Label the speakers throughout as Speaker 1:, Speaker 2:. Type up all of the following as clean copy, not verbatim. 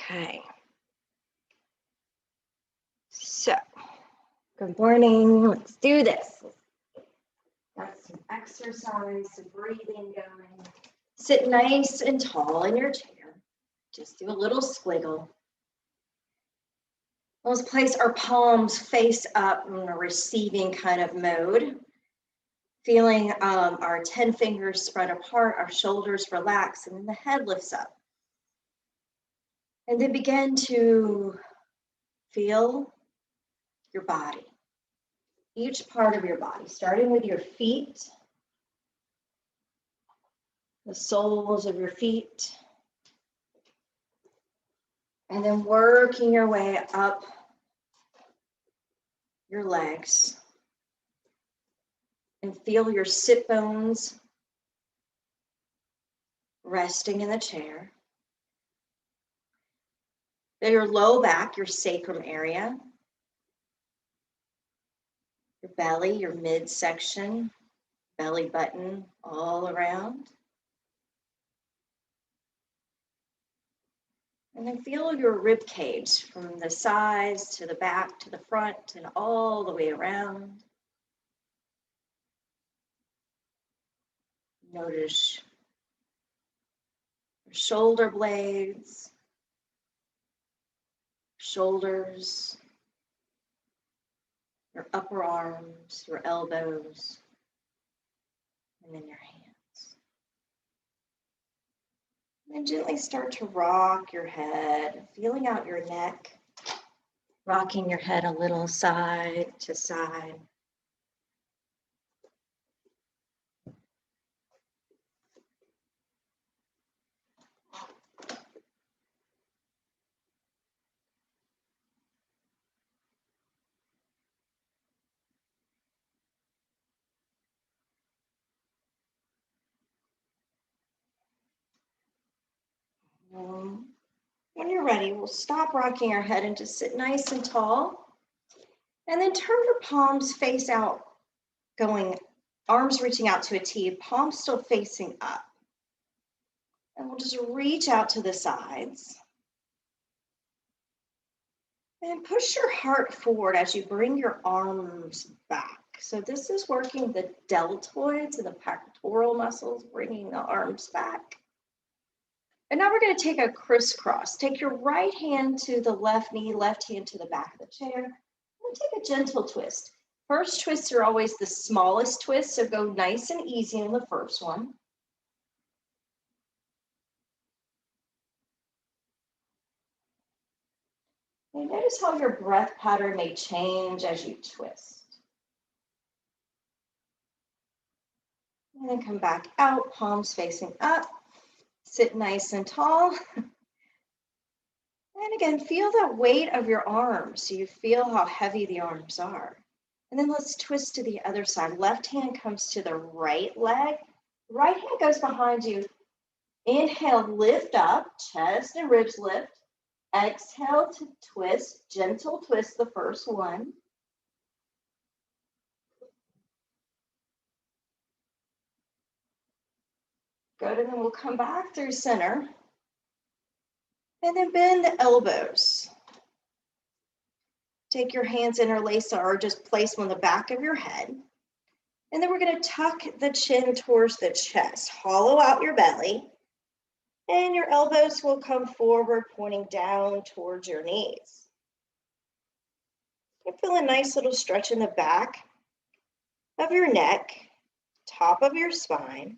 Speaker 1: Okay. So, good morning. Let's do this. Got some exercise, some breathing going. Sit nice and tall in your chair. Just do a little squiggle. Let's place our palms face up in a receiving kind of mode. Feeling our 10 fingers spread apart, our shoulders relax, and then the head lifts up. And then begin to feel your body. Each part of your body, starting with your feet, the soles of your feet, and then working your way up your legs. And feel your sit bones resting in the chair. Then your low back, your sacrum area, your belly, your midsection, belly button all around. And then feel your rib cage from the sides to the back to the front and all the way around. Notice your shoulder blades, shoulders, your upper arms, your elbows, and then your hands. And then gently start to rock your head, feeling out your neck, rocking your head a little side to side. When you're ready, we'll stop rocking our head and just sit nice and tall. And then turn your palms face out, going, arms reaching out to a T, palms still facing up. And we'll just reach out to the sides. And push your heart forward as you bring your arms back. So this is working the deltoids and the pectoral muscles, bringing the arms back. And now we're going to take a crisscross. Take your right hand to the left knee, left hand to the back of the chair, and take a gentle twist. First twists are always the smallest twist, so go nice and easy on the first one. And notice how your breath pattern may change as you twist. And then come back out, palms facing up. Sit nice and tall. And again, feel the weight of your arms. So you feel how heavy the arms are. And then let's twist to the other side. Left hand comes to the right leg. Right hand goes behind you. Inhale, lift up, chest and ribs lift. Exhale to twist, gentle twist the first one. Good, and then we'll come back through center. And then bend the elbows. Take your hands interlace or just place them on the back of your head. And then we're going to tuck the chin towards the chest. Hollow out your belly. And your elbows will come forward, pointing down towards your knees. You feel a nice little stretch in the back of your neck, top of your spine.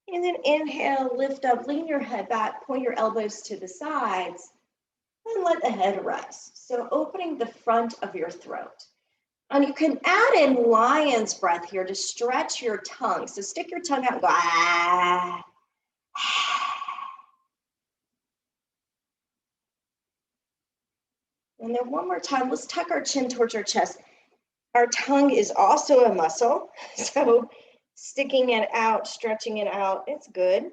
Speaker 1: And then inhale, lift up, lean your head back, point your elbows to the sides, and let the head rest. So opening the front of your throat. And you can add in lion's breath here to stretch your tongue. So stick your tongue out and go, ah. And then one more time, let's tuck our chin towards our chest. Our tongue is also a muscle. So sticking it out, stretching it out, it's good.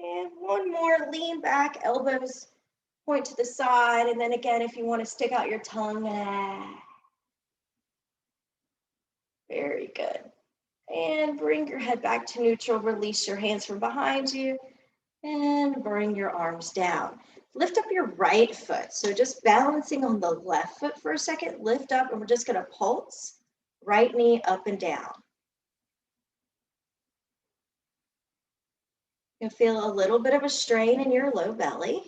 Speaker 1: And one more, lean back, elbows point to the side. And then again, if you want to stick out your tongue. Very good. And bring your head back to neutral. Release your hands from behind you and bring your arms down. Lift up your right foot. So just balancing on the left foot for a second. Lift up, and we're just going to pulse right knee up and down. You'll feel a little bit of a strain in your low belly.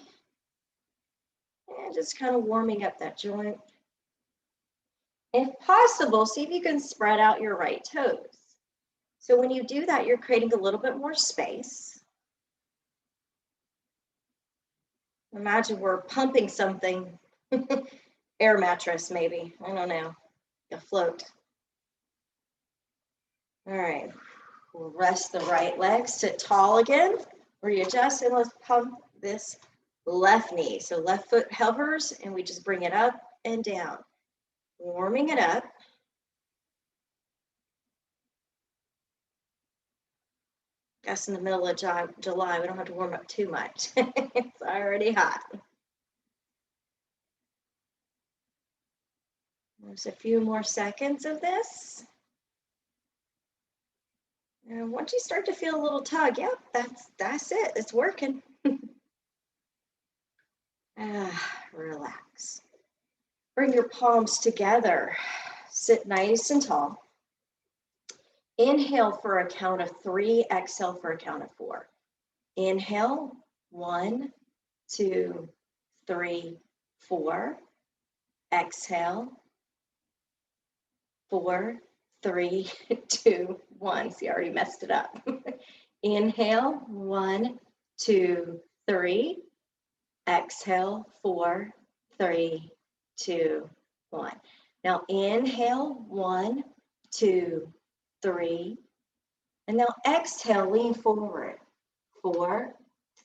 Speaker 1: And just kind of warming up that joint. If possible, see if you can spread out your right toes. So when you do that, you're creating a little bit more space. Imagine we're pumping something, air mattress maybe, I don't know, a float. All right, we'll rest the right leg, sit tall again, readjust, and let's pump this left knee. So left foot hovers, and we just bring it up and down, warming it up. Guess in the middle of July, we don't have to warm up too much. It's already hot. There's a few more seconds of this. And once you start to feel a little tug, yep, that's it. It's working. Relax. Bring your palms together. Sit nice and tall. Inhale for a count of 3. Exhale for a count of 4. Inhale, 1, 2, 3, 4. Exhale, 4, 3, 2, 1. See, I already messed it up. Inhale, 1, 2, 3. Exhale, 4, 3, 2, 1. Now inhale, 1, 2, 3. And now exhale, lean forward. 4,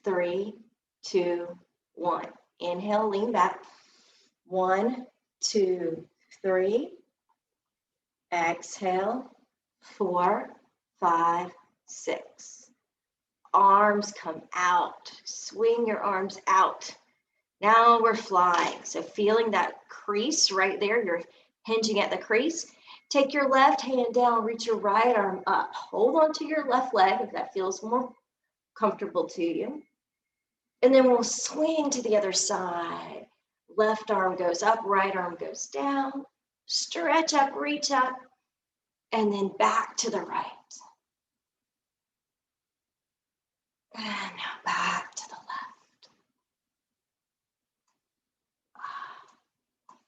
Speaker 1: 3, 2, 1. Inhale, lean back. 1, 2, 3. Exhale, 4, 5, 6. Arms come out. Swing your arms out. Now we're flying. So feeling that crease right there, you're hinging at the crease. Take your left hand down, reach your right arm up. Hold on to your left leg if that feels more comfortable to you. And then we'll swing to the other side. Left arm goes up, right arm goes down. Stretch up, reach up, and then back to the right. And now back to the left.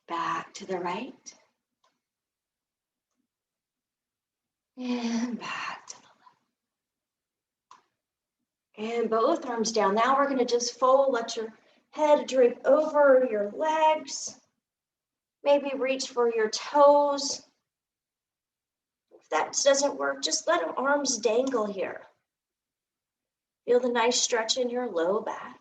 Speaker 1: Back to the right. And back to the left. And both arms down. Now we're going to just fold, let your head drape over your legs. Maybe reach for your toes. If that doesn't work, just let your arms dangle here. Feel the nice stretch in your low back.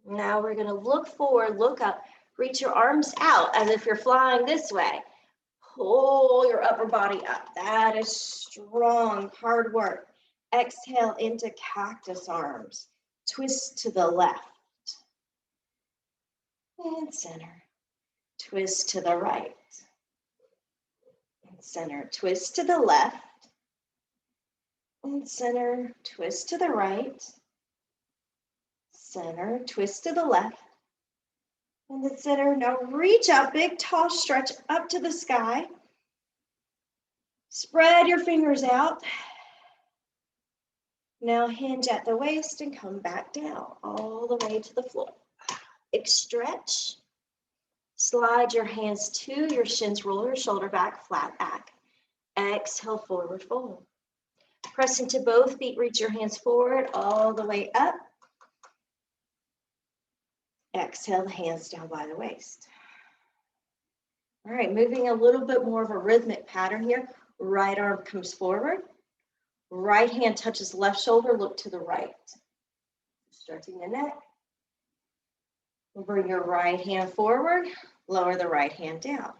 Speaker 1: Now we're going to look forward, look up, reach your arms out as if you're flying this way. Pull your upper body up. That is strong, hard work. Exhale into cactus arms. Twist to the left. And center. Twist to the right. And center. Twist to the left. And center. Twist to the right. Center. Twist to the left. And the center. Now reach up. Big, tall stretch up to the sky. Spread your fingers out. Now hinge at the waist and come back down all the way to the floor. Big stretch. Slide your hands to your shins, roll your shoulder back, flat back. Exhale, forward fold. Press into both feet, reach your hands forward all the way up. Exhale, the hands down by the waist. All right, moving a little bit more of a rhythmic pattern here. Right arm comes forward. Right hand touches left shoulder, look to the right. Stretching the neck. Bring your right hand forward, lower the right hand down.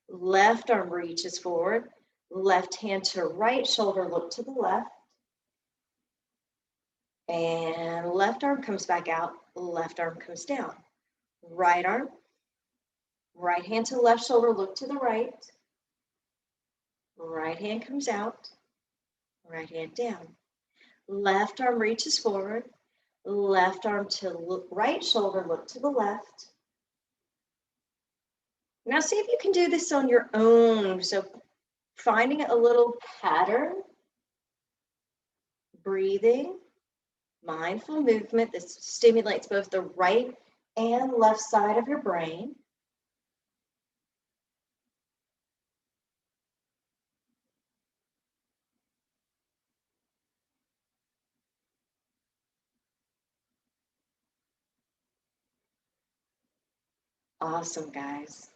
Speaker 1: Left arm reaches forward, left hand to right shoulder, look to the left. And left arm comes back out, left arm comes down. Right arm, Right hand to left shoulder, look to the right. Right hand comes out. Right hand down. Left arm reaches forward. Left arm to right shoulder, look to the left. Now see if you can do this on your own. So finding a little pattern, breathing, mindful movement. This stimulates both the right and left side of your brain. Awesome, guys.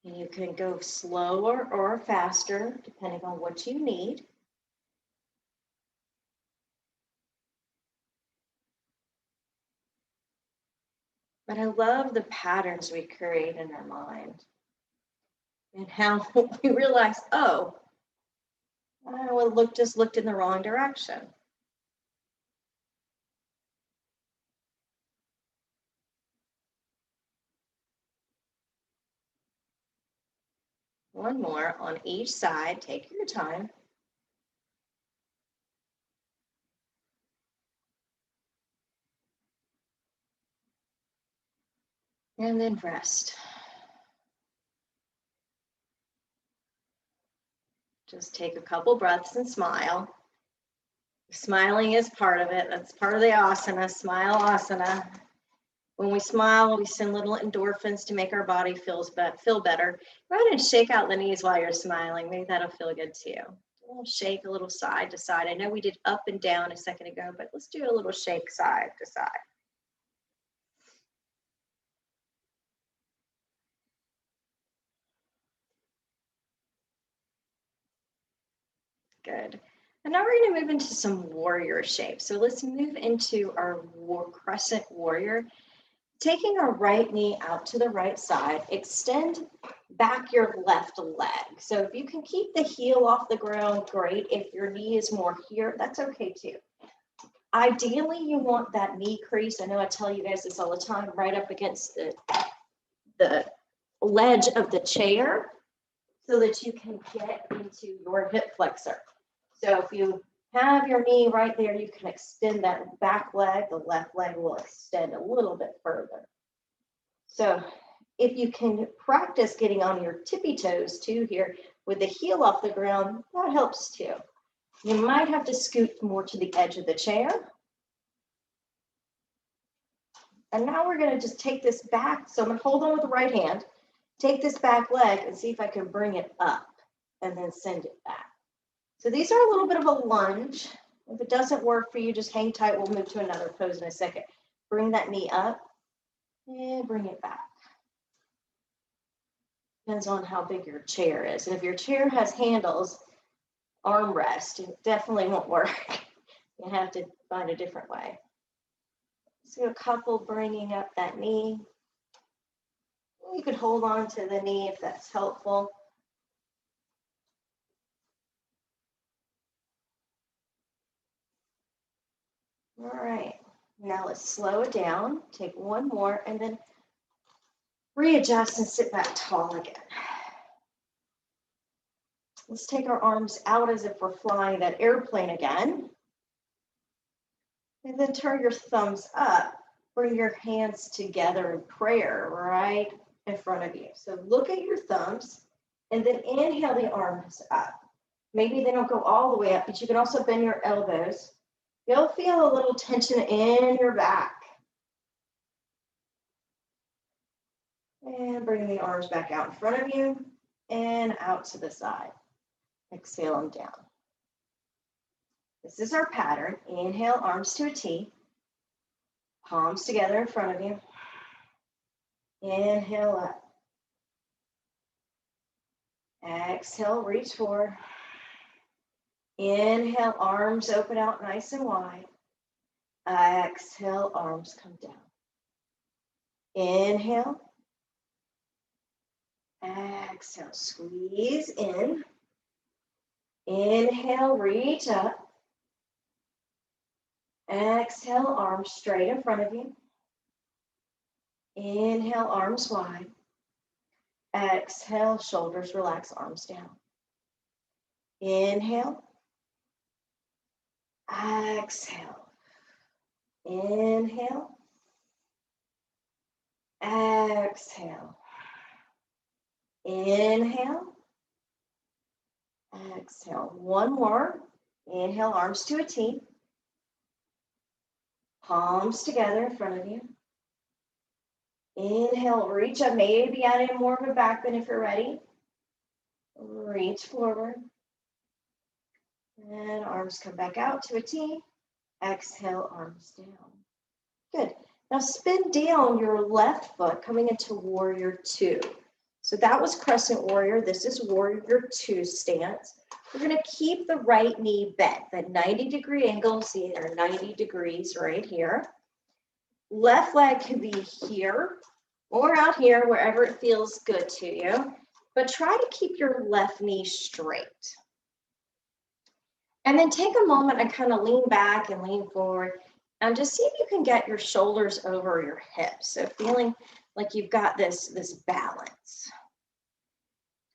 Speaker 1: And you can go slower or faster, depending on what you need. But I love the patterns we create in our mind and how we realize, oh, I just looked in the wrong direction. One more on each side. Take your time. And then rest. Just take a couple breaths and smile. Smiling is part of it. That's part of the asana, smile asana. When we smile, we send little endorphins to make our body feel better. Go ahead and shake out the knees while you're smiling. Maybe that'll feel good too. A little shake, a little side to side. I know we did up and down a second ago, but let's do a little shake side to side. Good. And now we're going to move into some warrior shape. So let's move into our crescent warrior. Taking our right knee out to the right side, extend back your left leg. So if you can keep the heel off the ground, great. If your knee is more here, that's okay too. Ideally, you want that knee crease. I know I tell you guys this all the time, right up against the ledge of the chair so that you can get into your hip flexor. So if you have your knee right there, you can extend that back leg. The left leg will extend a little bit further. So if you can practice getting on your tippy toes too here with the heel off the ground, that helps too. You might have to scoot more to the edge of the chair. And now we're going to just take this back. So I'm going to hold on with the right hand, take this back leg and see if I can bring it up and then send it back. So these are a little bit of a lunge. If it doesn't work for you, just hang tight. We'll move to another pose in a second. Bring that knee up and bring it back. Depends on how big your chair is. And if your chair has handles, armrest, it definitely won't work. You have to find a different way. So a couple bringing up that knee. You could hold on to the knee if that's helpful. All right, now let's slow it down. Take one more and then readjust and sit back tall again. Let's take our arms out as if we're flying that airplane again. And then turn your thumbs up. Bring your hands together in prayer right in front of you. So look at your thumbs and then inhale the arms up. Maybe they don't go all the way up, but you can also bend your elbows. You'll feel a little tension in your back. And bring the arms back out in front of you and out to the side. Exhale them down. This is our pattern. Inhale, arms to a T. Palms together in front of you. Inhale up. Exhale, reach forward. Inhale, arms open out nice and wide. Exhale, arms come down. Inhale. Exhale, squeeze in. Inhale, reach up. Exhale, arms straight in front of you. Inhale, arms wide. Exhale, shoulders relax, arms down. Inhale. Exhale. Inhale. Exhale. Inhale. Exhale. One more. Inhale, arms to a T. Palms together in front of you. Inhale, reach up, maybe add in more of a back bend if you're ready. Reach forward. And arms come back out to a T. Exhale, arms down. Good. Now spin down your left foot coming into warrior two. So that was crescent warrior. This is warrior two stance. We're going to keep the right knee bent, that 90-degree angle. See, there are 90 degrees right here. Left leg can be here or out here, wherever it feels good to you. But try to keep your left knee straight. And then take a moment and kind of lean back and lean forward. And just see if you can get your shoulders over your hips. So feeling like you've got this balance.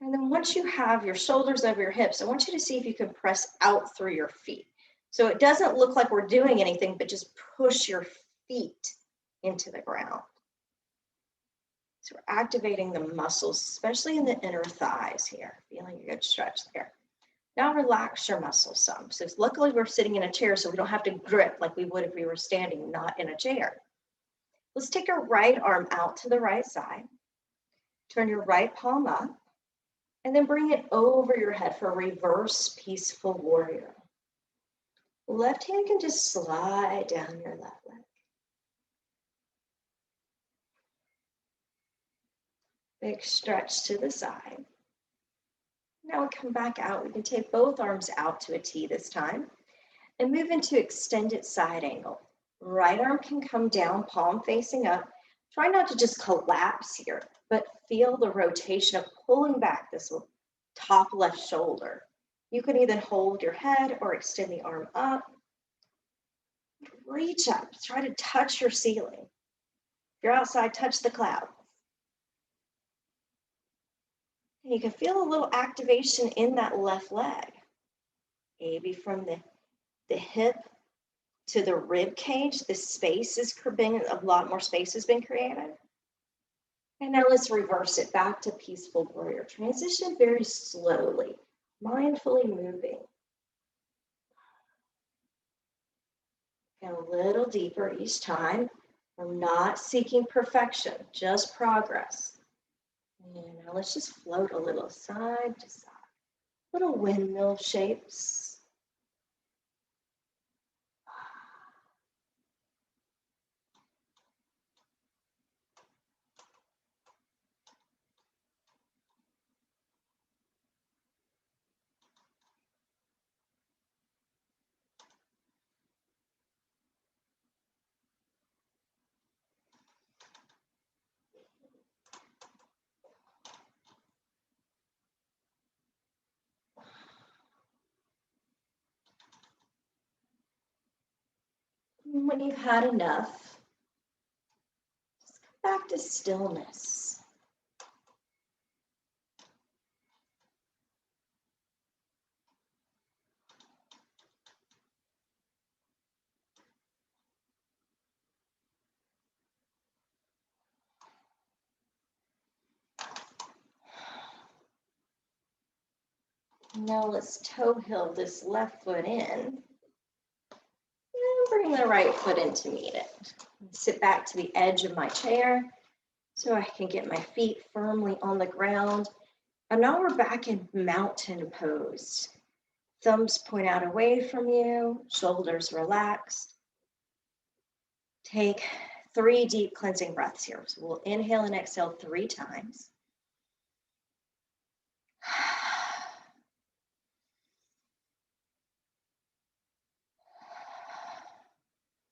Speaker 1: And then once you have your shoulders over your hips, I want you to see if you can press out through your feet. So it doesn't look like we're doing anything, but just push your feet into the ground. So we're activating the muscles, especially in the inner thighs here. Feeling a good stretch there. Now relax your muscles some. So luckily we're sitting in a chair, so we don't have to grip like we would if we were standing, not in a chair. Let's take your right arm out to the right side. Turn your right palm up. And then bring it over your head for reverse peaceful warrior. Left hand can just slide down your left leg. Big stretch to the side. Now we come back out. We can take both arms out to a T this time and move into extended side angle. Right arm can come down, palm facing up. Try not to just collapse here, but feel the rotation of pulling back this top left shoulder. You can either hold your head or extend the arm up. Reach up, try to touch your ceiling. If you're outside, touch the cloud. And you can feel a little activation in that left leg. Maybe from the hip to the rib cage, the space is being, a lot more space has been created. And now let's reverse it back to peaceful warrior. Transition very slowly, mindfully moving. And a little deeper each time. We're not seeking perfection, just progress. And now let's just float a little side to side. Little windmill shapes. When you've had enough, just come back to stillness. Now let's toe heel this left foot in. And bring the right foot in to meet it. Sit back to the edge of my chair so I can get my feet firmly on the ground. And now we're back in mountain pose. Thumbs point out away from you, shoulders relaxed. Take 3 deep cleansing breaths here. So we'll inhale and exhale 3 times.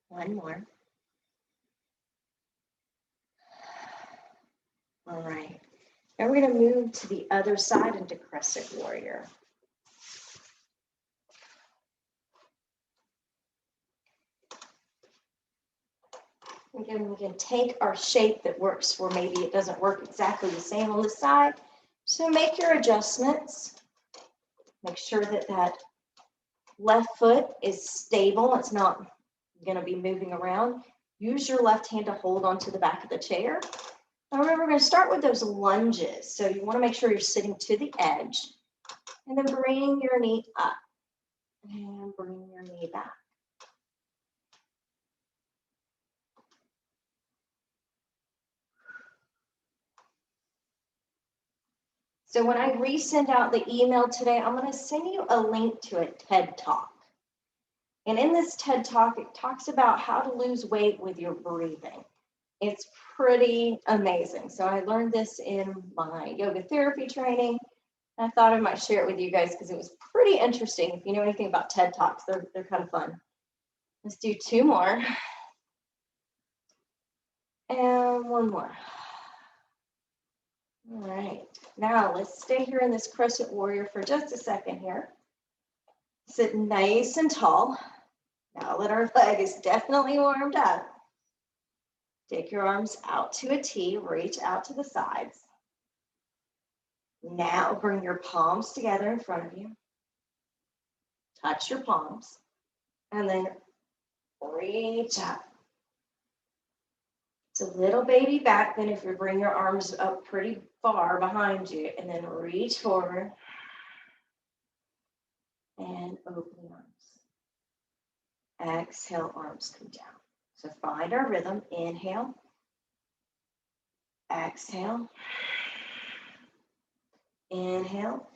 Speaker 1: One more. All right. Now we're going to move to the other side into crescent warrior. Again, we can take our shape that works for maybe it doesn't work exactly the same on the side. So make your adjustments. Make sure that that left foot is stable. It's not going to be moving around. Use your left hand to hold onto the back of the chair. Now remember, we're going to start with those lunges. So you want to make sure you're sitting to the edge. And then bring your knee up. And bring your knee back. So when I resend out the email today, I'm going to send you a link to a TED Talk. And in this TED Talk, it talks about how to lose weight with your breathing. It's pretty amazing. So I learned this in my yoga therapy training. I thought I might share it with you guys because it was pretty interesting. If you know anything about TED Talks, they're kind of fun. Let's do 2 more. And 1 more. All right, now let's stay here in this crescent warrior for just a second here. Sit nice and tall. Now that our leg is definitely warmed up, take your arms out to a T, reach out to the sides. Now bring your palms together in front of you. Touch your palms, and then reach up. It's a little baby back then if you bring your arms up pretty far behind you, and then reach forward and open the arms. Exhale, arms come down. So find our rhythm. Inhale, exhale, inhale,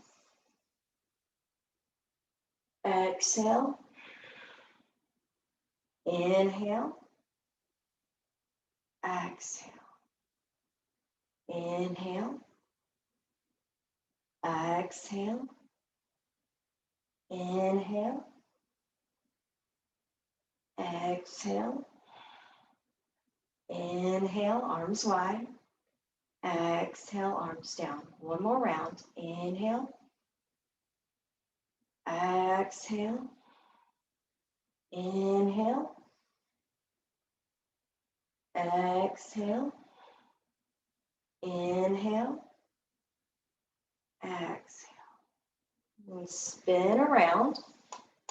Speaker 1: exhale, inhale, exhale, inhale, exhale, inhale, exhale, inhale, arms wide, exhale, arms down. 1 more round. Inhale, exhale, inhale, exhale, inhale, exhale. We spin around,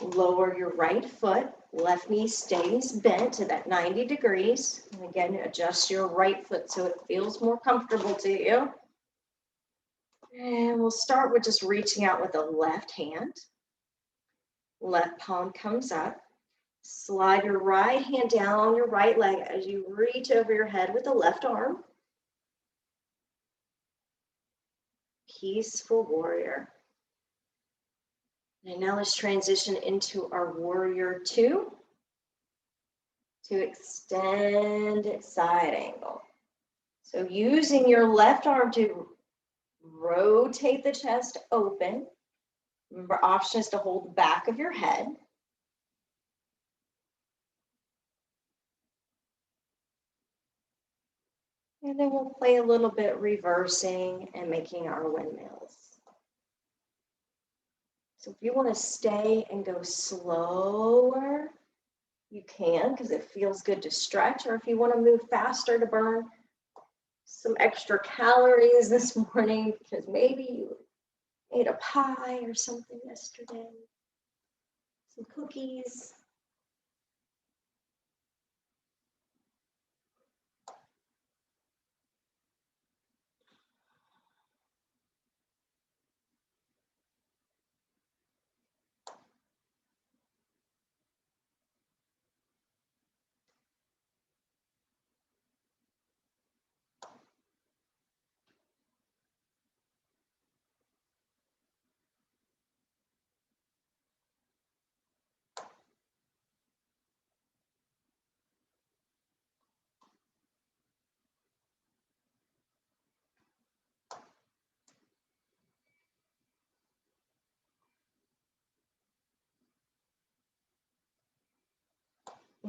Speaker 1: lower your right foot, left knee stays bent to that 90 degrees. And again, adjust your right foot so it feels more comfortable to you. And we'll start with just reaching out with the left hand. Left palm comes up. Slide your right hand down on your right leg as you reach over your head with the left arm. Peaceful warrior. And now let's transition into our warrior 2 to extend side angle. So using your left arm to rotate the chest open. Remember, option is to hold the back of your head. And then we'll play a little bit reversing and making our windmills. So if you want to stay and go slower, you can because it feels good to stretch. Or if you want to move faster to burn some extra calories this morning because maybe you ate a pie or something yesterday, some cookies.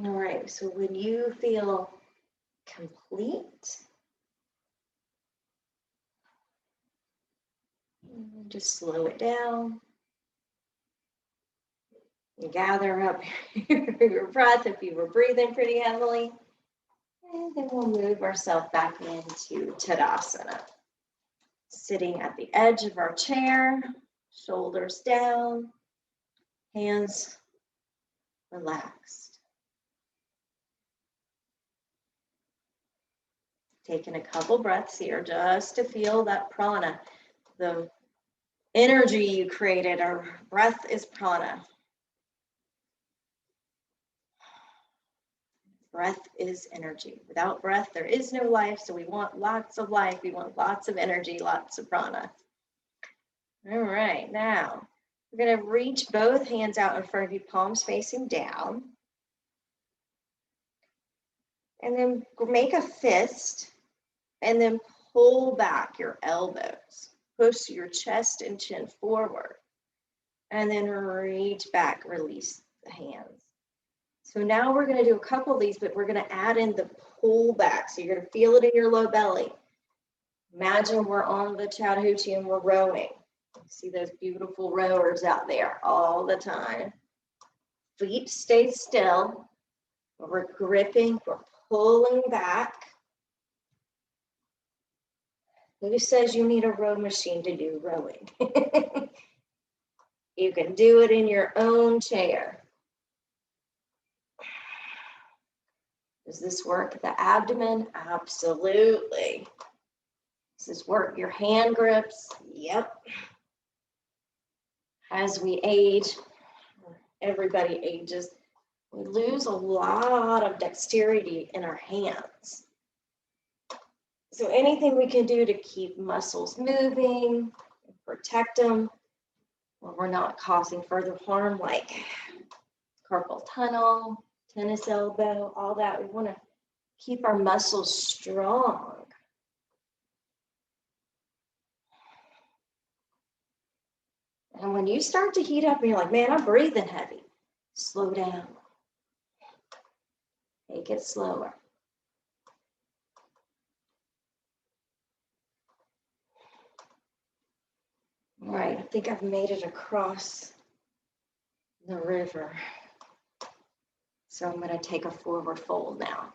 Speaker 1: All right, so when you feel complete, just slow it down. Gather up your breath if you were breathing pretty heavily. And then we'll move ourselves back into Tadasana. Sitting at the edge of our chair, shoulders down, hands relaxed. Taking a couple breaths here just to feel that prana, the energy you created. Our breath is prana. Breath is energy. Without breath, there is no life. So we want lots of life. We want lots of energy, lots of prana. All right, now we're going to reach both hands out in front of you, palms facing down. And then make a fist and then pull back your elbows. Push your chest and chin forward. And then reach back, release the hands. So now we're going to do a couple of these, but we're going to add in the pull back. So you're going to feel it in your low belly. Imagine we're on the Chattahoochee and we're rowing. See those beautiful rowers out there all the time. Feet stay still. We're gripping, we're pulling back. Who says you need a row machine to do rowing? You can do it in your own chair. Does this work the abdomen? Absolutely. Does this work your hand grips? Yep. As we age, everybody ages, we lose a lot of dexterity in our hands. So anything we can do to keep muscles moving, protect them, where we're not causing further harm, like carpal tunnel, tennis elbow, all that. We want to keep our muscles strong. And when you start to heat up and you're like, man, I'm breathing heavy, slow down. Take it slower. All right, I think I've made it across the river. So I'm going to take a forward fold now.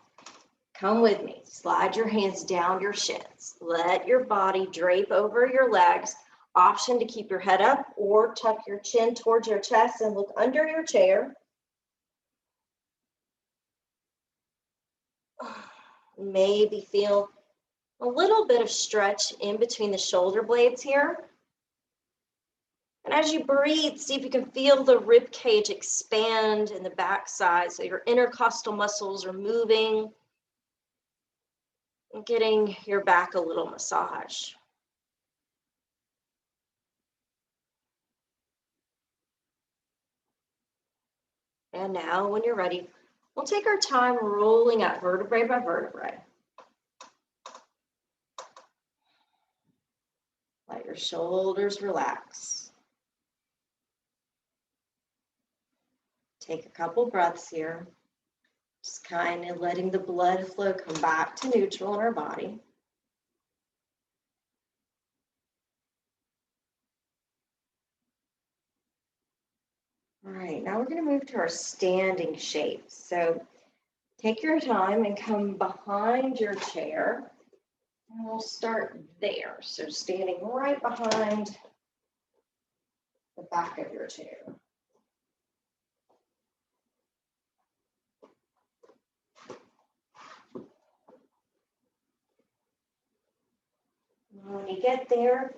Speaker 1: Come with me. Slide your hands down your shins. Let your body drape over your legs. Option to keep your head up or tuck your chin towards your chest and look under your chair. Maybe feel a little bit of stretch in between the shoulder blades here. And as you breathe, see if you can feel the rib cage expand in the backside. So your intercostal muscles are moving and getting your back a little massage. And now when you're ready, we'll take our time rolling up vertebrae by vertebrae. Let your shoulders relax. Take a couple breaths here. Just kind of letting the blood flow come back to neutral in our body. All right, now we're going to move to our standing shapes. So take your time and come behind your chair. And we'll start there. So standing right behind the back of your chair. When you get there,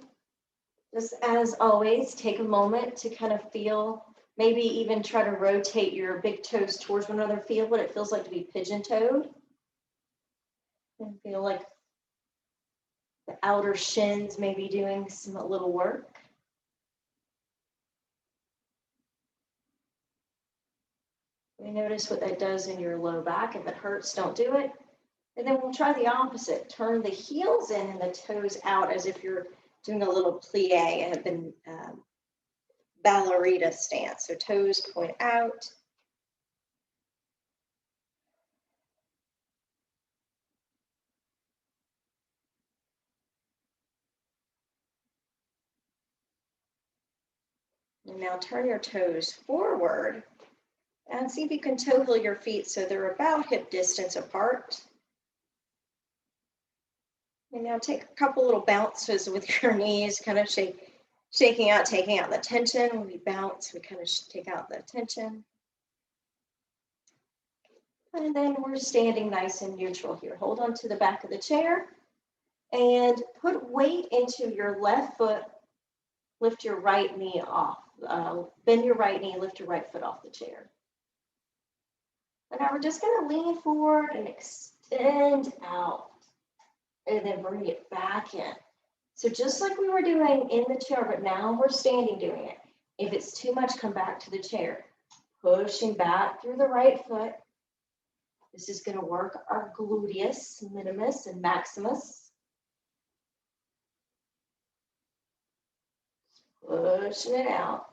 Speaker 1: just as always, take a moment to kind of feel, maybe even try to rotate your big toes towards one another. Feel what it feels like to be pigeon-toed. And feel like the outer shins may be doing some little work. You notice what that does in your low back. If it hurts, don't do it. And then we'll try the opposite. Turn the heels in and the toes out as if you're doing a little plie and ballerina stance. So toes point out. And now turn your toes forward and see if you can toe heel your feet so they're about hip distance apart. And now take a couple little bounces with your knees, kind of shaking out, taking out the tension. When we bounce, we kind of take out the tension. And then we're standing nice and neutral here. Hold on to the back of the chair and put weight into your left foot. Lift your right knee off. Bend your right knee, lift your right foot off the chair. And now we're just going to lean forward and extend out. And then bring it back in. So just like we were doing in the chair, but now we're standing doing it. If it's too much, come back to the chair. Pushing back through the right foot. This is going to work our gluteus minimus and maximus. Pushing it out.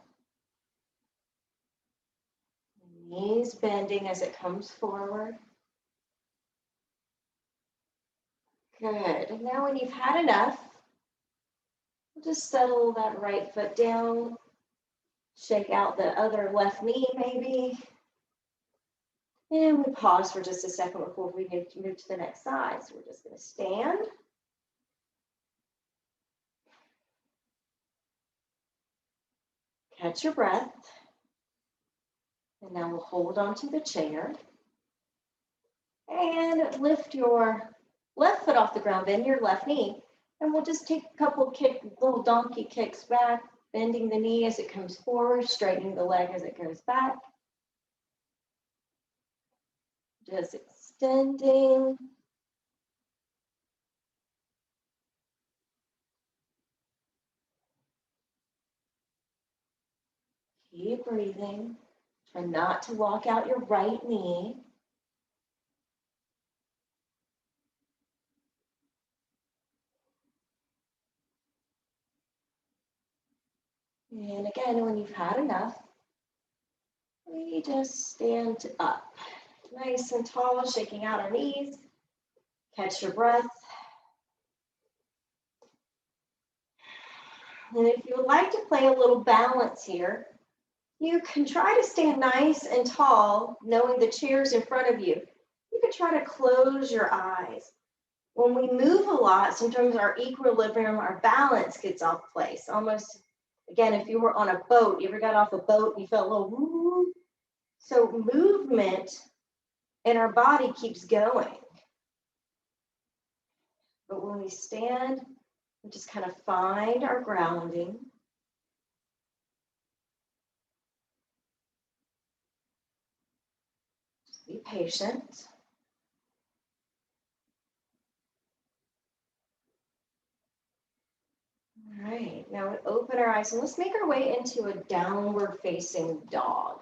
Speaker 1: Knees bending as it comes forward. Good. And now when you've had enough, we'll just settle that right foot down. Shake out the other left knee maybe. And we pause for just a second before we move to the next side. So we're just going to stand. Catch your breath. And now we'll hold onto the chair. And lift your left foot off the ground, bend your left knee. And we'll just take a couple little donkey kicks back, bending the knee as it comes forward, straightening the leg as it goes back. Just extending. Keep breathing. Try not to walk out your right knee. And again, when you've had enough, we just stand up. Nice and tall, shaking out our knees. Catch your breath. And if you would like to play a little balance here, you can try to stand nice and tall, knowing the chair's in front of you. You can try to close your eyes. When we move a lot, sometimes our equilibrium, our balance gets off place. Almost, again, if you were on a boat, you ever got off a boat and you felt a little woo? So movement in our body keeps going. But when we stand, we just kind of find our grounding. Just be patient. All right, now we open our eyes and let's make our way into a downward facing dog.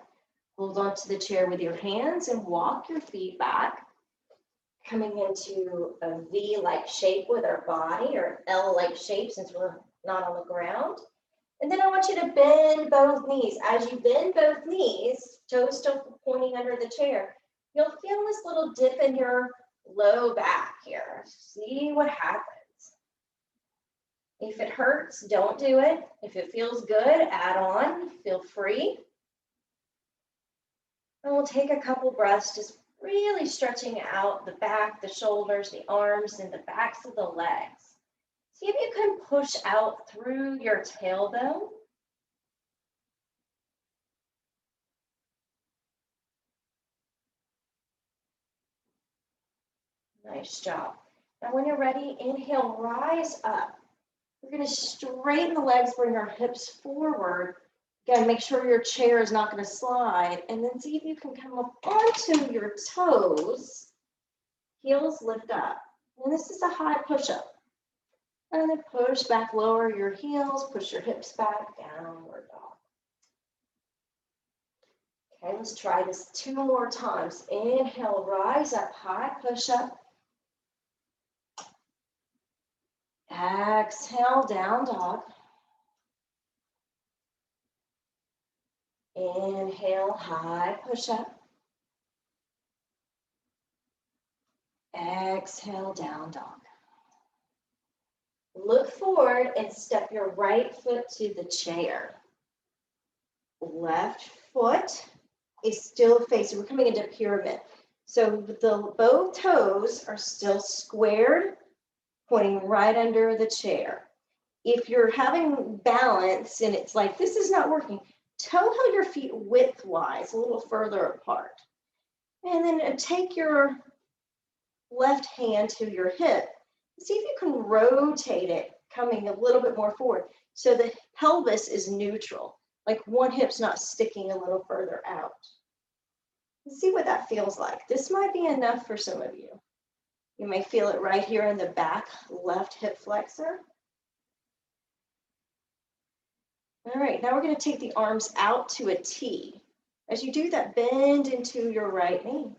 Speaker 1: Hold on to the chair with your hands and walk your feet back, coming into a V-like shape with our body, or L-like shape since we're not on the ground. And then I want you to bend both knees. As you bend both knees, toes still pointing under the chair, you'll feel this little dip in your low back here. See what happens. If it hurts, don't do it. If it feels good, add on. Feel free. And we'll take a couple breaths, just really stretching out the back, the shoulders, the arms, and the backs of the legs. See if you can push out through your tailbone. Nice job. Now when you're ready, inhale, rise up. We're going to straighten the legs, bring our hips forward. Again, make sure your chair is not going to slide. And then see if you can come up onto your toes. Heels lift up. And this is a high push-up. And then push back, lower your heels, push your hips back, downward dog. Okay, let's try this 2 more times. Inhale, rise up, high push-up. Exhale, down dog. Inhale, high push-up. Exhale, down dog. Look forward and step your right foot to the chair. Left foot is still facing, we're coming into pyramid. So both toes are still squared pointing right under the chair. If you're having balance and it's like, this is not working, toe how your feet widthwise, a little further apart. And then take your left hand to your hip. See if you can rotate it, coming a little bit more forward. So the pelvis is neutral, like one hip's not sticking a little further out. See what that feels like. This might be enough for some of you. You may feel it right here in the back left hip flexor. All right, now we're going to take the arms out to a T. As you do that, bend into your right knee.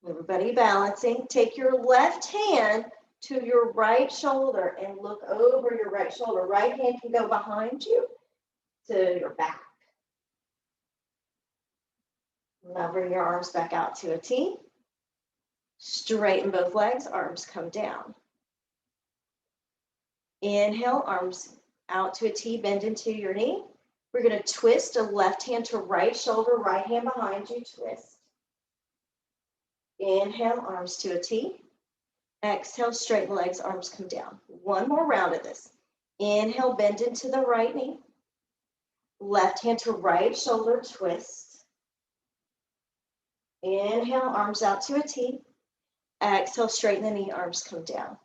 Speaker 1: Everybody balancing. Take your left hand to your right shoulder and look over your right shoulder. Right hand can go behind you to your back. Now bring your arms back out to a T. Straighten both legs, arms come down. Inhale, arms out to a T, bend into your knee. We're going to twist a left hand to right shoulder, right hand behind you, twist. Inhale, arms to a T. Exhale, straighten legs, arms come down. One more round of this. Inhale, bend into the right knee. Left hand to right shoulder, twist. Inhale, arms out to a T. Exhale, straighten the knee, arms come down.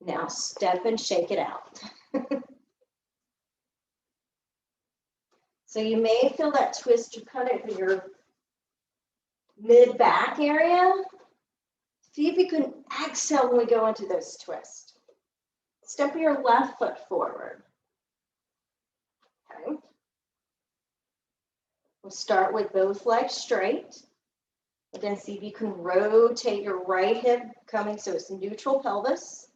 Speaker 1: Now step and shake it out. So you may feel that twist kind of in your mid-back area. See if you can exhale when we go into this twist. Step your left foot forward. Okay. We'll start with both legs straight. Again, see if you can rotate your right hip coming so it's neutral pelvis.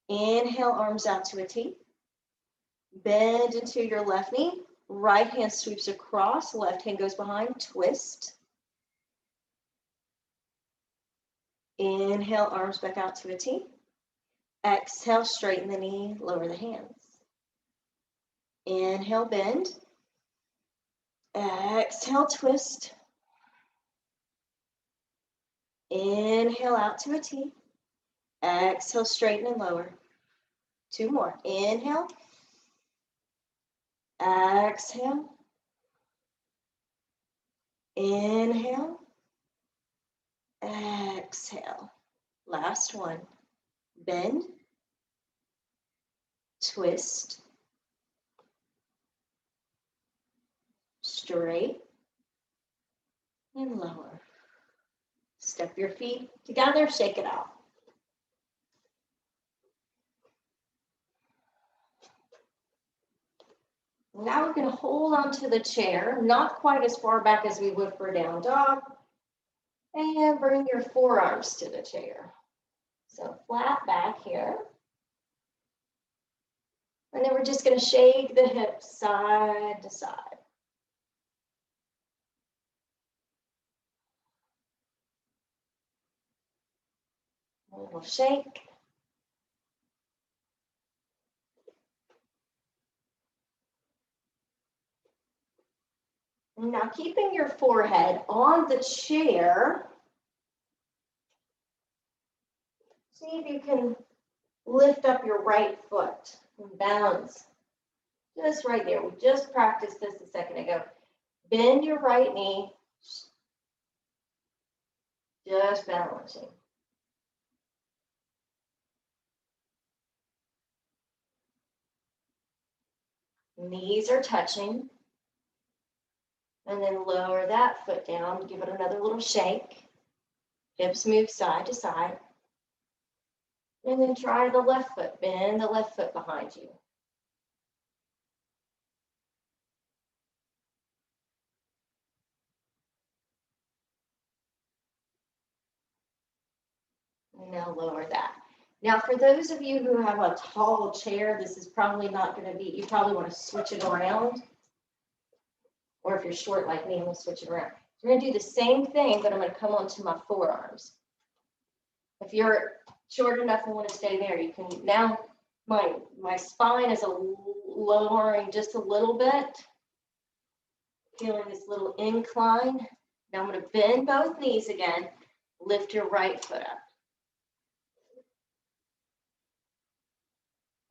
Speaker 1: Inhale, arms out to a T. Bend into your left knee. Right hand sweeps across, left hand goes behind, twist. Inhale, arms back out to a T. Exhale, straighten the knee, lower the hands. Inhale, bend. Exhale, twist. Inhale, out to a T. Exhale, straighten and lower. Two more. Inhale. Exhale. Inhale. Exhale. Last one. Bend. Twist. Straight. And lower. Step your feet together, shake it out. Now we're going to hold on to the chair, not quite as far back as we would for down dog. And bring your forearms to the chair. So flat back here. And then we're just going to shake the hips side to side. A little shake. Now keeping your forehead on the chair, see if you can lift up your right foot and balance. Just right there. We just practiced this a second ago. Bend your right knee, just balancing. Knees are touching. And then lower that foot down, give it another little shake. Hips move side to side. And then try the left foot, bend the left foot behind you. And now lower that. Now for those of you who have a tall chair, this is probably not going to be, you probably want to switch it around. Or if you're short like me, we'll switch it around. We're going to do the same thing, but I'm going to come onto my forearms. If you're short enough and want to stay there, you can. Now my spine is lowering just a little bit. Feeling this little incline. Now I'm going to bend both knees again. Lift your right foot up.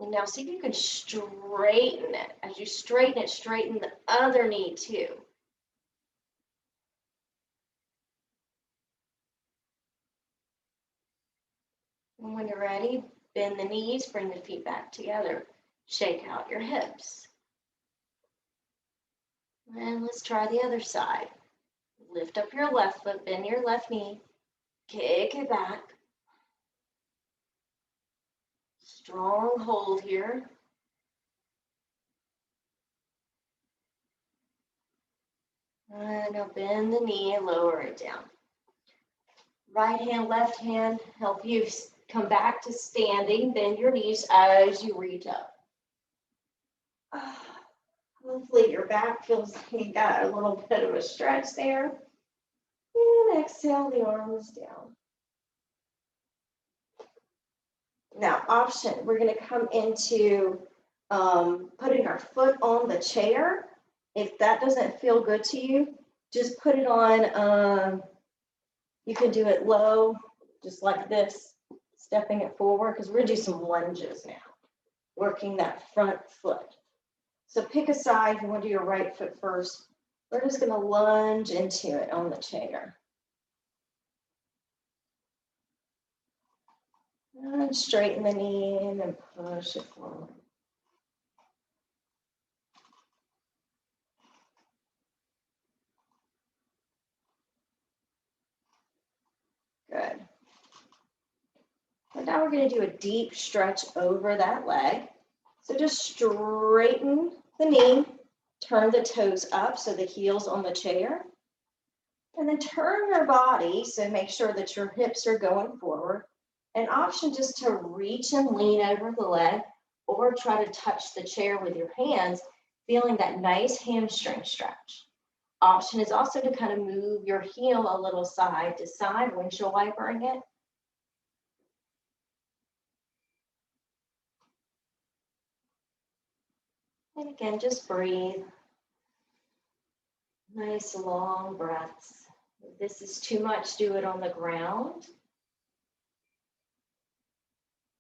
Speaker 1: And now see if you can straighten it. As you straighten it, straighten the other knee too. And when you're ready, bend the knees, bring the feet back together. Shake out your hips. And let's try the other side. Lift up your left foot, bend your left knee, kick it back. Strong hold here. And now bend the knee and lower it down. Right hand, left hand, help you come back to standing. Bend your knees as you reach up. Hopefully your back feels like you got a little bit of a stretch there. And exhale the arms down. Now, option, we're going to come into putting our foot on the chair. If that doesn't feel good to you, just put it on, you can do it low, just like this, stepping it forward, because we're going to do some lunges now, working that front foot. So pick a side. If you want to do your right foot first, we're just going to lunge into it on the chair. And straighten the knee and then push it forward. Good. And now we're going to do a deep stretch over that leg. So just straighten the knee, turn the toes up so the heel's on the chair, and then turn your body, so make sure that your hips are going forward. An option just to reach and lean over the leg or try to touch the chair with your hands, feeling that nice hamstring stretch. Option is also to kind of move your heel a little side to side, windshield wipering it. And again, just breathe. Nice long breaths. If this is too much, do it on the ground.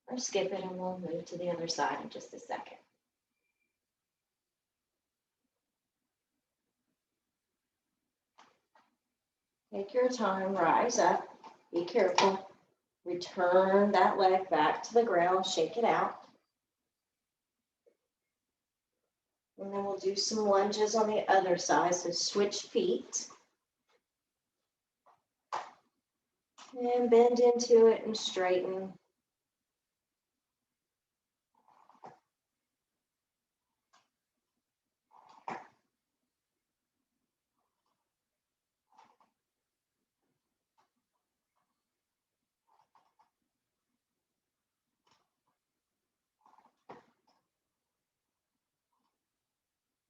Speaker 1: Or skip it and we'll move to the other side in just a second. Take your time, rise up, be careful. Return that leg back to the ground, shake it out. And then we'll do some lunges on the other side, so switch feet. And bend into it and straighten.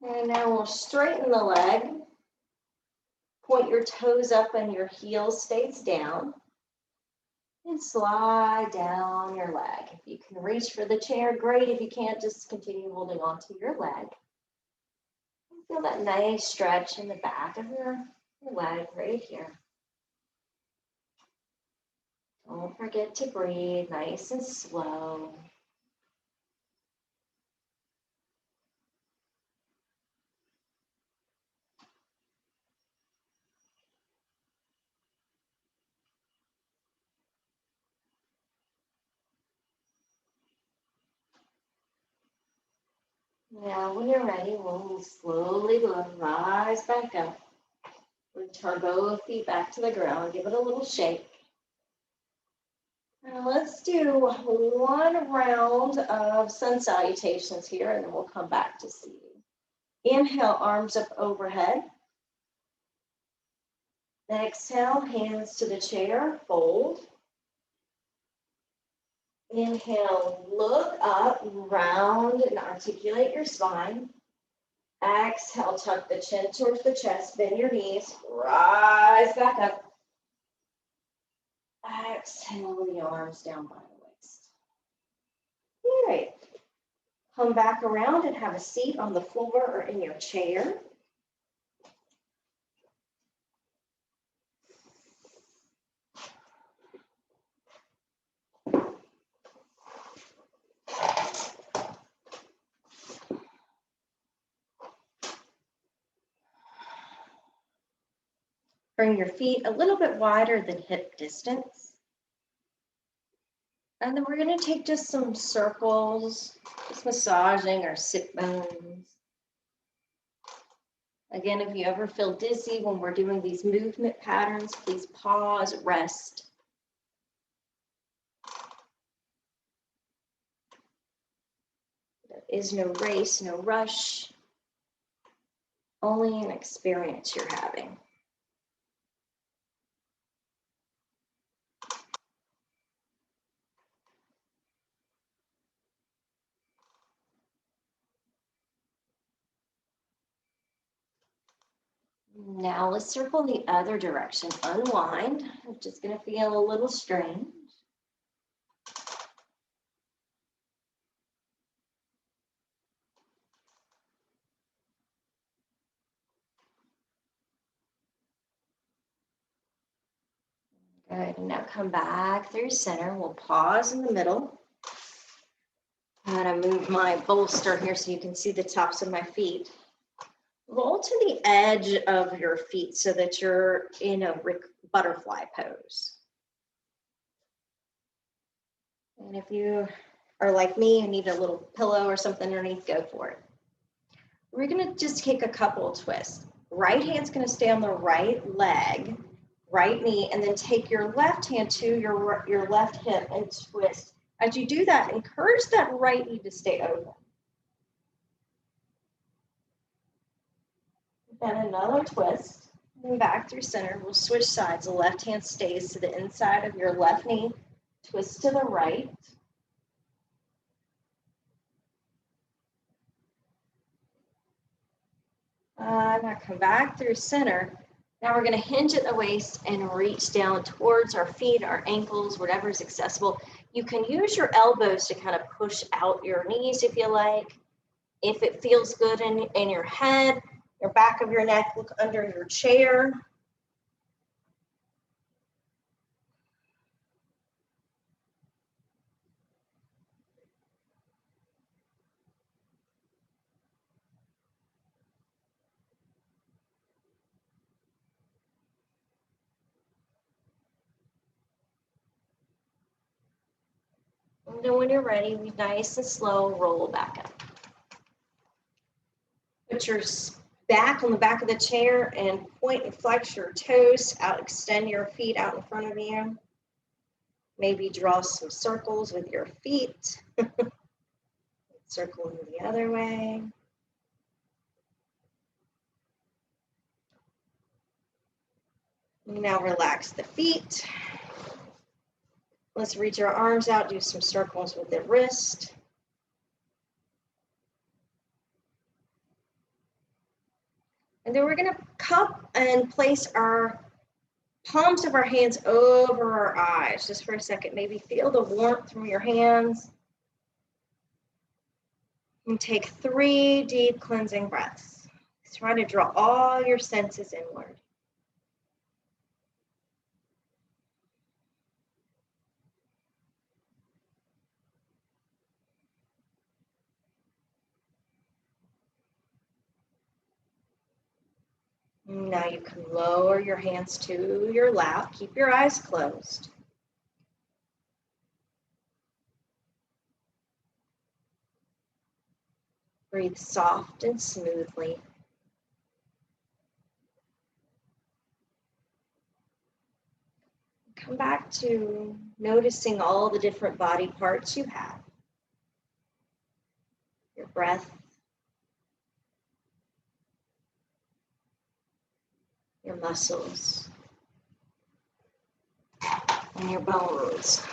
Speaker 1: And now we'll straighten the leg. Point your toes up and your heel stays down. And slide down your leg. If you can reach for the chair, great. If you can't, just continue holding on to your leg. Feel that nice stretch in the back of your leg right here. Don't forget to breathe nice and slow. Now, when you're ready, we'll slowly rise back up. Return both feet back to the ground. Give it a little shake. Now, let's do one round of sun salutations here, and then we'll come back to seating. Inhale, arms up overhead. Exhale, hands to the chair, fold. Inhale, look up, round and articulate your spine. Exhale, tuck the chin towards the chest, bend your knees, rise back up. Exhale the arms down by the waist. All right. Come back around and have a seat on the floor or in your chair. Bring your feet a little bit wider than hip distance. And then we're going to take just some circles, just massaging our sit bones. Again, if you ever feel dizzy when we're doing these movement patterns, please pause, rest. There is no race, no rush, only an experience you're having. Now let's circle the other direction. Unwind. I'm just going to feel a little strange. Good. And now come back through center. We'll pause in the middle. I'm going to move my bolster here so you can see the tops of my feet. Roll to the edge of your feet so that you're in a butterfly pose. And if you are like me and need a little pillow or something underneath, go for it. We're going to just take a couple twists. Right hand's going to stay on the right leg, right knee, and then take your left hand to your left hip and twist. As you do that, encourage that right knee to stay open. Then another twist, and back through center. We'll switch sides. The left hand stays to the inside of your left knee, twist to the right. Now come back through center. Now we're going to hinge at the waist and reach down towards our feet, our ankles, whatever is accessible. You can use your elbows to kind of push out your knees if you like. If it feels good in your head, your back of your neck, look under your chair. And then when you're ready, be nice and slow, roll back up. Put your back on the back of the chair and point and flex your toes out, extend your feet out in front of you. Maybe draw some circles with your feet. Circle the other way. Now relax the feet. Let's reach our arms out, do some circles with the wrist. And then we're going to cup and place our palms of our hands over our eyes just for a second. Maybe feel the warmth from your hands. And take 3 deep cleansing breaths. Try to draw all your senses inward. Now you can lower your hands to your lap. Keep your eyes closed. Breathe soft and smoothly. Come back to noticing all the different body parts you have. Your breath, your muscles, and your bones.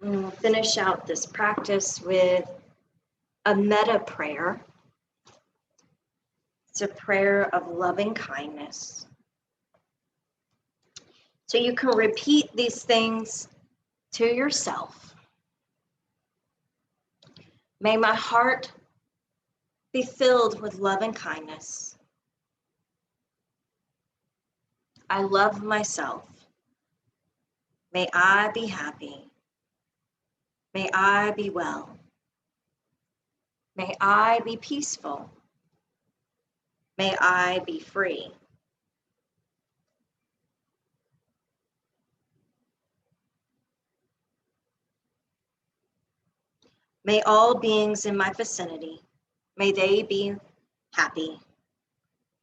Speaker 1: And we'll finish out this practice with a metta prayer. It's a prayer of loving kindness. So you can repeat these things to yourself. May my heart be filled with love and kindness. I love myself. May I be happy. May I be well. May I be peaceful. May I be free. May all beings in my vicinity, may they be happy.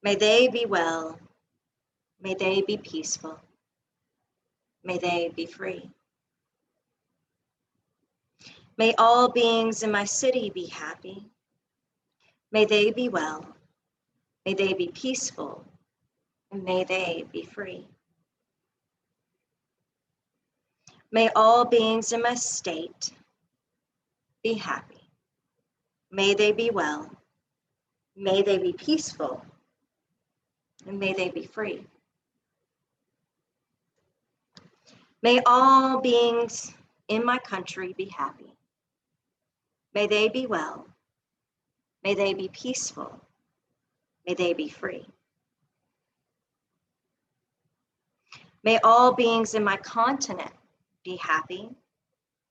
Speaker 1: May they be well. May they be peaceful. May they be free. May all beings in my city be happy. May they be well. May they be peaceful. And may they be free. May all beings in my state be happy. May they be well. May they be peaceful. And may they be free. May all beings in my country be happy. May they be well. May they be peaceful. May they be free. May all beings in my continent be happy.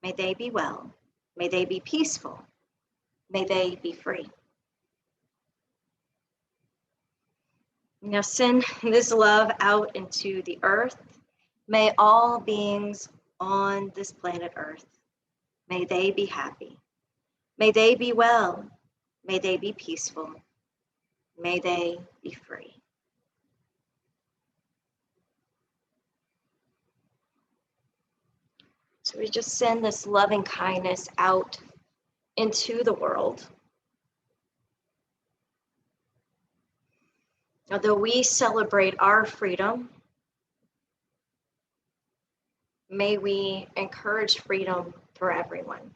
Speaker 1: May they be well. May they be peaceful. May they be free. Now send this love out into the earth. May all beings on this planet Earth, may they be happy. May they be well. May they be peaceful. May they be free. So we just send this loving kindness out into the world. Although we celebrate our freedom, may we encourage freedom for everyone.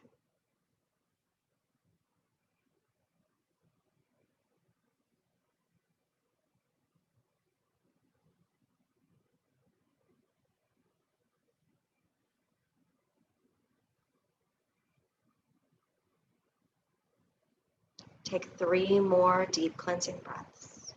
Speaker 1: Take 3 more deep cleansing breaths.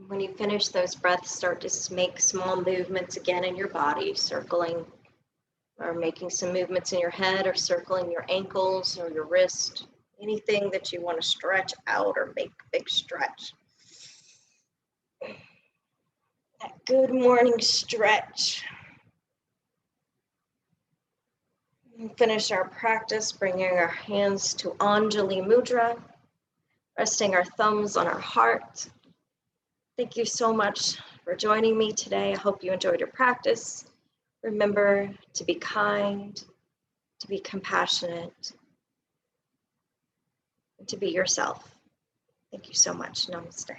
Speaker 1: When you finish those breaths, start to make small movements again in your body, circling or making some movements in your head or circling your ankles or your wrist, anything that you want to stretch out or make a big stretch. That good morning stretch. And finish our practice, bringing our hands to Anjali Mudra, resting our thumbs on our heart. Thank you so much for joining me today. I hope you enjoyed your practice. Remember to be kind, to be compassionate, and to be yourself. Thank you so much. Namaste.